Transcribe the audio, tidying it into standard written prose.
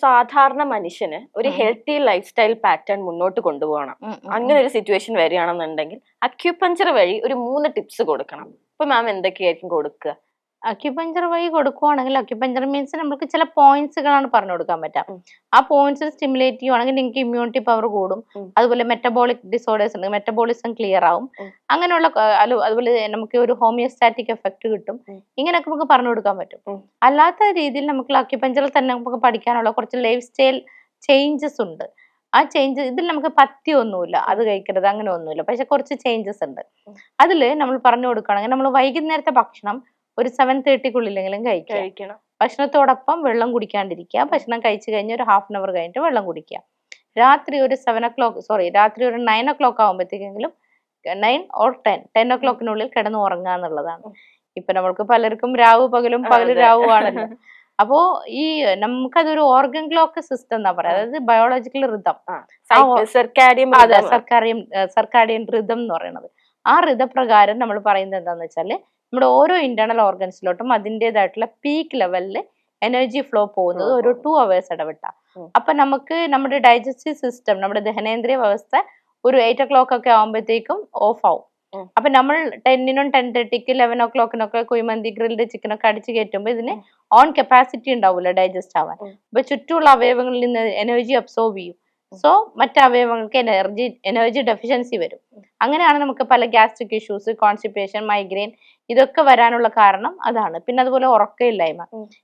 സാധാരണ മനുഷ്യന് ഒരു ഹെൽത്തി ലൈഫ് സ്റ്റൈൽ പാറ്റേൺ മുന്നോട്ട് കൊണ്ടുപോകണം. അങ്ങനെ ഒരു സിറ്റുവേഷൻ വരികയാണെന്നുണ്ടെങ്കിൽ അക്യുപഞ്ചർ വഴി ഒരു 3 ടിപ്സ് കൊടുക്കണം. അപ്പൊ മാം എന്തൊക്കെയായിരിക്കും കൊടുക്കുക? അക്യുപഞ്ചർ വഴി കൊടുക്കുവാണെങ്കിൽ അക്യുപഞ്ചർ മീൻസ് നമുക്ക് ചില പോയിന്റ്സുകളാണ് പറഞ്ഞു കൊടുക്കാൻ പറ്റാം. ആ പോയിന്റ്സ് സ്റ്റിമുലേറ്റ് ചെയ്യുവാണെങ്കിൽ നിങ്ങൾക്ക് ഇമ്മ്യൂണിറ്റി പവർ കൂടും. അതുപോലെ മെറ്റബോളിക് ഡിസോർഡേഴ്സ് ഉണ്ട്, മെറ്റബോളിസം ക്ലിയർ ആവും. അങ്ങനെയുള്ള അതുപോലെ നമുക്ക് ഒരു ഹോമിയോസ്റ്റാറ്റിക് എഫക്ട് കിട്ടും. ഇങ്ങനെയൊക്കെ നമുക്ക് പറഞ്ഞു കൊടുക്കാൻ പറ്റും. അല്ലാത്ത രീതിയിൽ നമുക്ക് അക്യുപഞ്ചറിൽ തന്നെ നമുക്ക് പഠിക്കാനുള്ള കുറച്ച് ലൈഫ് സ്റ്റൈൽ ചേഞ്ചസ് ഉണ്ട്. ആ ചേഞ്ച് ഇതിൽ നമുക്ക് പഥ്യമൊന്നുമില്ല, അത് കഴിക്കരുത് അങ്ങനെ ഒന്നുമില്ല. പക്ഷെ കുറച്ച് ചേഞ്ചസ് ഉണ്ട്. അതിൽ നമ്മൾ പറഞ്ഞു കൊടുക്കുകയാണെങ്കിൽ നമ്മൾ വൈകുന്നേരത്തെ ഭക്ഷണം ഒരു 7:30 കഴിക്കണം. ഭക്ഷണത്തോടൊപ്പം വെള്ളം കുടിക്കാണ്ടിരിക്കുക. ഭക്ഷണം കഴിച്ചു കഴിഞ്ഞ് ഒരു ½ hour കഴിഞ്ഞിട്ട് വെള്ളം കുടിക്കുക. രാത്രി ഒരു 9 o'clock ആകുമ്പോഴത്തേക്കെങ്കിലും 9 or 10 o'clock കിടന്ന് ഉറങ്ങുക എന്നുള്ളതാണ്. ഇപ്പൊ നമ്മൾക്ക് പലർക്കും രാവ് പകലും പകല് രാവും ആണല്ലോ. അപ്പോ ഈ നമുക്കതൊരു ഓർഗൻ ക്ലോക്ക് സിസ്റ്റം എന്നാ പറയാം. അതായത് ബയോളജിക്കൽ റിതം, സർക്കാഡിയൻ റിതം എന്ന് പറയുന്നത്. ആ ഋതപ്രകാരം നമ്മൾ പറയുന്നത് എന്താന്ന് വെച്ചാല് നമ്മുടെ ഓരോ ഇന്റേണൽ ഓർഗൻസിലോട്ടും അതിൻ്റെതായിട്ടുള്ള പീക്ക് ലെവലിൽ എനർജി ഫ്ലോ പോകുന്നത് ഒരു 2 hours ഇടവിട്ടാ. അപ്പൊ നമുക്ക് നമ്മുടെ ഡൈജസ്റ്റീവ് സിസ്റ്റം, നമ്മുടെ ദഹനേന്ദ്രിയ വ്യവസ്ഥ ഒരു 8 o'clock ഒക്കെ ആകുമ്പോഴത്തേക്കും ഓഫ് ആവും. അപ്പൊ നമ്മൾ 10-നും 10:30-ക്കും 11 o'clock കുഴിമന്തി ഗ്രിൽഡ് ചിക്കൻ ഒക്കെ അടിച്ചു കയറ്റുമ്പോൾ ഇതിന് ഓൺ കപ്പാസിറ്റി ഉണ്ടാവില്ല ഡൈജസ്റ്റ് ആവാൻ. അപ്പൊ ചുറ്റുമുള്ള അവയവങ്ങളിൽ നിന്ന് എനർജി അബ്സോർബ് ചെയ്യും. സോ മറ്റു അവയവങ്ങൾക്ക് എനർജി ഡെഫിഷ്യൻസി വരും. അങ്ങനെയാണ് നമുക്ക് പല ഗ്യാസ്ട്രിക് ഇഷ്യൂസ്, കോൺസ്റ്റിപ്പേഷൻ, മൈഗ്രെയിൻ ഇതൊക്കെ വരാനുള്ള കാരണം അതാണ്. പിന്നെ അതുപോലെ ഉറക്കമില്ലായ്മ.